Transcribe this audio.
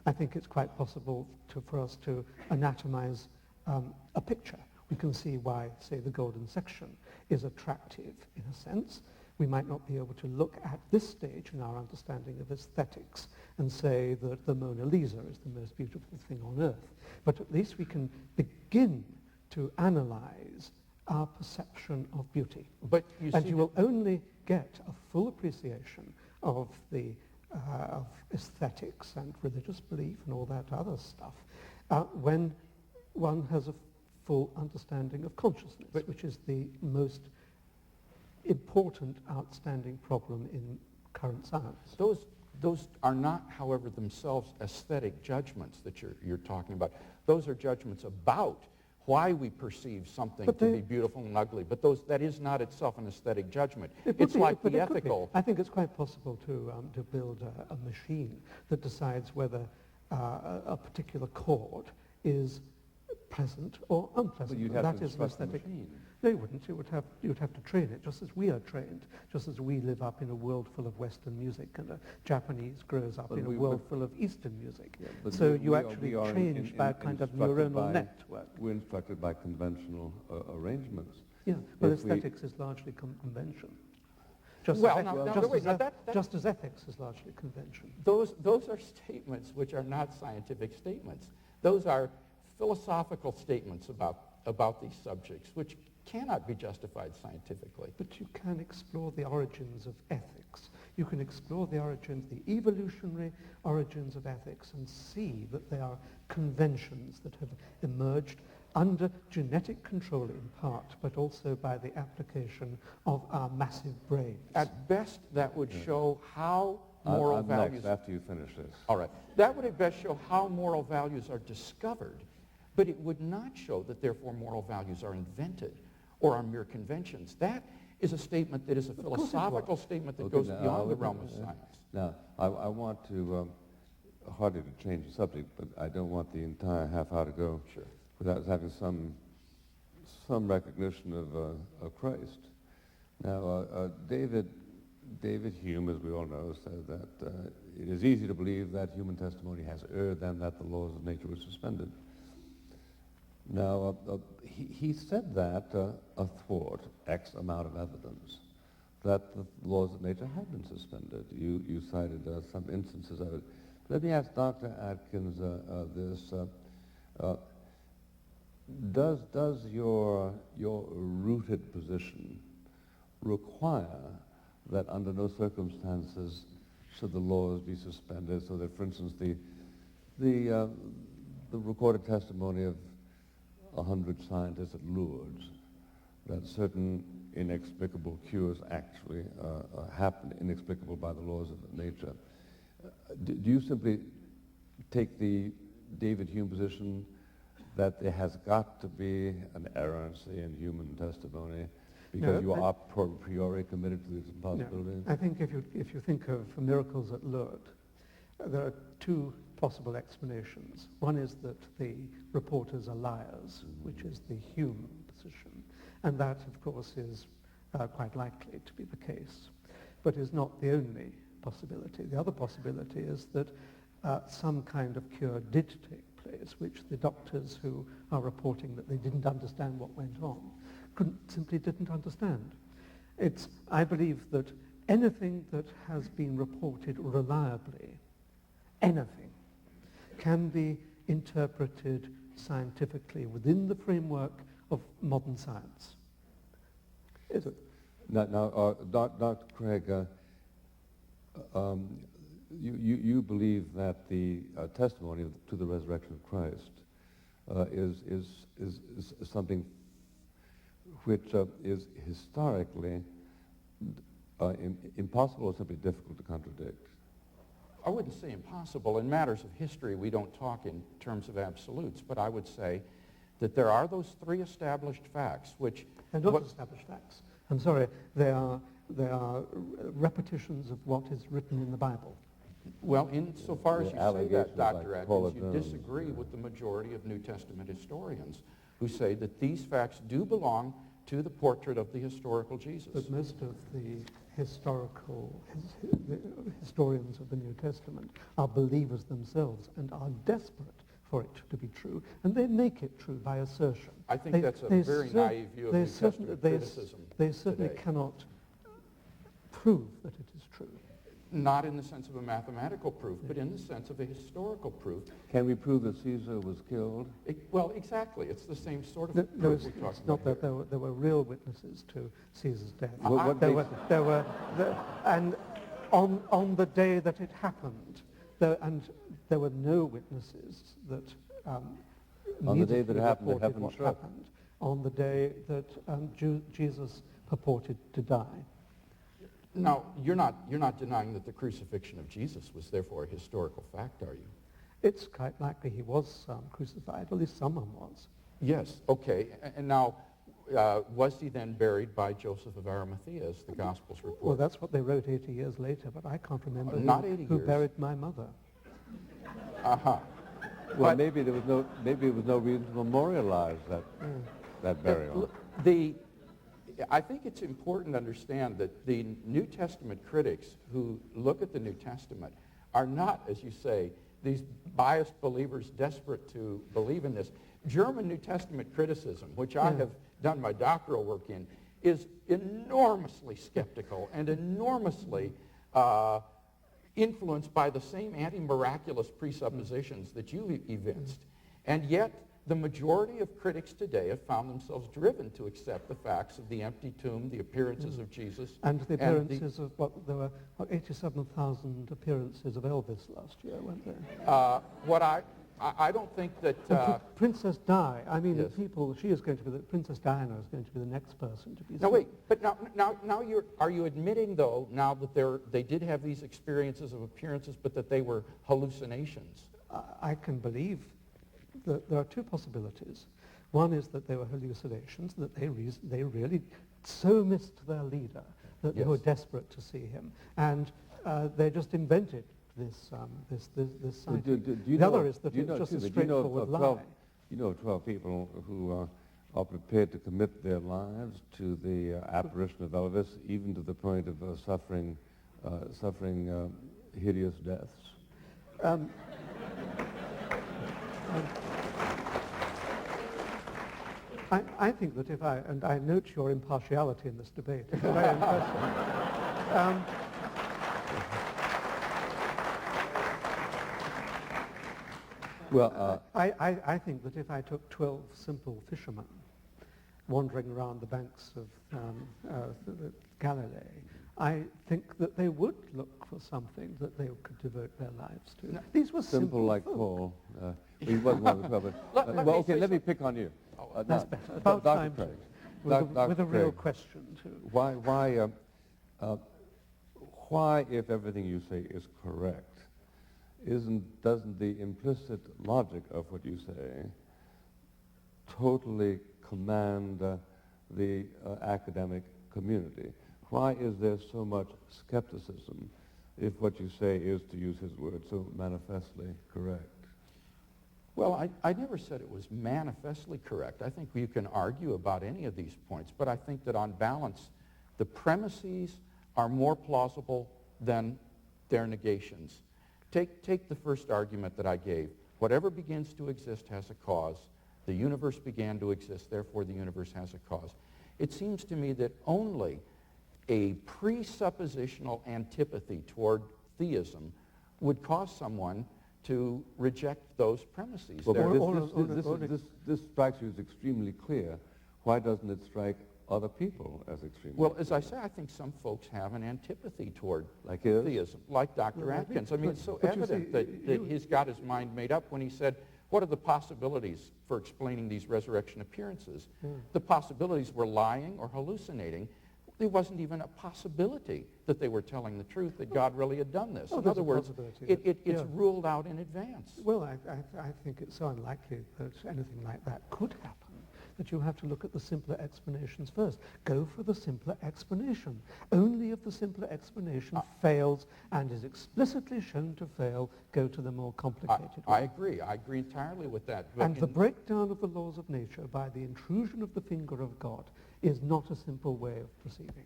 I think it's quite possible for us to anatomize a picture. We can see why, say, the golden section is attractive in a sense. We might not be able to look at this stage in our understanding of aesthetics and say that the Mona Lisa is the most beautiful thing on earth. But at least we can begin to analyze our perception of beauty. But you will only get a full appreciation of the of aesthetics and religious belief and all that other stuff when one has a full understanding of consciousness, which is the most important, outstanding problem in current science. Those are not, however, themselves aesthetic judgments that you're talking about. Those are judgments about why we perceive something to be beautiful and ugly, but that is not itself an aesthetic judgment. It's like the ethical. I think it's quite possible to build a machine that decides whether a particular chord is pleasant or unpleasant. But you'd have to instruct the machine. No, you wouldn't. You would have to train it, just as we are trained, just as we live up in a world full of Western music and a Japanese grows up in a world full of Eastern music. Yeah, so you actually change by a kind of neuronal network. We're instructed by conventional arrangements. Yeah, but aesthetics is largely convention. Just as ethics is largely convention. Those are statements which are not scientific statements. Those are philosophical statements about these subjects, which cannot be justified scientifically. But you can explore the origins of ethics. You can explore the evolutionary origins of ethics and see that they are conventions that have emerged under genetic control in part, but also by the application of our massive brains. At best, that would show how moral values... Next, after you finish this. All right. That would at best show how moral values are discovered, but it would not show that therefore moral values are invented or are mere conventions. That is a statement that is a philosophical statement that goes beyond the realm of science. Now, I want to, hardly to change the subject, but I don't want the entire half hour to go without having some recognition of Christ. Now, David Hume, as we all know, said that it is easy to believe that human testimony has erred and that the laws of nature were suspended. Now, he said that athwart X amount of evidence, that the laws of nature have been suspended. You cited some instances of it. Let me ask Dr. Atkins this. Does your rooted position require that under no circumstances should the laws be suspended, so that, for instance, the recorded testimony of 100 scientists at Lourdes, that certain inexplicable cures actually happen, inexplicable by the laws of nature. Do you simply take the David Hume position that there has got to be an errancy in human testimony because you are a priori committed to this impossibility? No. I think if you think of miracles at Lourdes, there are two possible explanations. One is that the reporters are liars, which is the Hume position, and that, of course, is quite likely to be the case, but is not the only possibility. The other possibility is that some kind of cure did take place, which the doctors who are reporting that they didn't understand what went on simply didn't understand. I believe that anything that has been reported reliably, anything, can be interpreted scientifically within the framework of modern science. Now, Dr. Craig, you believe that the testimony to the resurrection of Christ is something which is historically impossible or simply difficult to contradict? I wouldn't say impossible. In matters of history, we don't talk in terms of absolutes, but I would say that there are those three established facts which... They're not established facts. I'm sorry, they are repetitions of what is written in the Bible. Well, insofar as you say that, Dr. Atkins, you disagree with the majority of New Testament historians who say that these facts do belong to the portrait of the historical Jesus. But most of the historians of the New Testament are believers themselves and are desperate for it to be true, and they make it true by assertion. I think that's a very naive view of New Testament criticism They certainly today. cannot prove that it is true. Not in the sense of a mathematical proof, but in the sense of a historical proof. Can we prove that Caesar was killed? Well, exactly. It's the same sort of No, proof it's we're talking not about that here. there were real witnesses to Caesar's death. And on the day that it happened, there were no witnesses that On the day that it happened, reported heaven what struck. happened. On the day that Jesus purported to die. Now, you're not denying that the crucifixion of Jesus was therefore a historical fact, are you? It's quite likely he was crucified, at least someone was. Yes, okay. And now, was he then buried by Joseph of Arimathea, as the Gospels report? Well, that's what they wrote 80 years later, but I can't remember Not 80 who years. buried my mother. Uh-huh. Well, But- maybe there was no reason to memorialize that burial. I think it's important to understand that the New Testament critics who look at the New Testament are not, as you say, these biased believers desperate to believe in this. German New Testament criticism, which I have done my doctoral work in, is enormously skeptical and enormously influenced by the same anti-miraculous presuppositions that you evinced. And yet, the majority of critics today have found themselves driven to accept the facts of the empty tomb, the appearances of Jesus. And the appearances of, there were 87,000 appearances of Elvis last year, weren't there? I don't think that... Princess Di, I mean, Yes. she is going to be, Princess Diana is going to be the next person to be Now seen. wait, but now are you admitting though, now that they did have these experiences of appearances, but that they were hallucinations? I can believe that there are two possibilities. One is that they were hallucinations, that they really so missed their leader that they were Yes. desperate to see him, and they just invented this sighting. The other is that it's just a straightforward lie. You know 12 people who are prepared to commit their lives to the apparition of Elvis, even to the point of suffering hideous deaths. I think that and I note your impartiality in this debate, it's very impressive. Well, I think that if I took 12 simple fishermen wandering around the banks of Galilee, I think that they would look for something that they could devote their lives to. These were simple like folk. Paul. He wasn't one of the 12. But, let me pick on you. That's better. About Dr. time Craig. with a real Craig, question too. Why, if everything you say is correct, doesn't the implicit logic of what you say totally command the academic community? Why is there so much skepticism if what you say is, to use his word, so manifestly correct? Well, I never said it was manifestly correct. I think you can argue about any of these points, but I think that on balance, the premises are more plausible than their negations. Take the first argument that I gave. Whatever begins to exist has a cause. The universe began to exist, therefore the universe has a cause. It seems to me that only a presuppositional antipathy toward theism would cause someone to reject those premises. Well, this strikes you as extremely clear. Why doesn't it strike other people as extremely Well, clear? as I say, I think some folks have an antipathy toward Like his? theism, like Dr. Atkins. I mean, it's so but you evident see, that he's got his mind made up when he said, what are the possibilities for explaining these resurrection appearances? The possibilities were lying or hallucinating. There wasn't even a possibility that they were telling the truth, that God really had done this. Oh, In there's other a words, possibility it's ruled out in advance. Well, I think it's so unlikely that anything like that could happen that you have to look at the simpler explanations first. Go for the simpler explanation. Only if the simpler explanation fails and is explicitly shown to fail, go to the more complicated I one. agree. I agree entirely with that. But And the breakdown of the laws of nature by the intrusion of the finger of God is not a simple way of proceeding.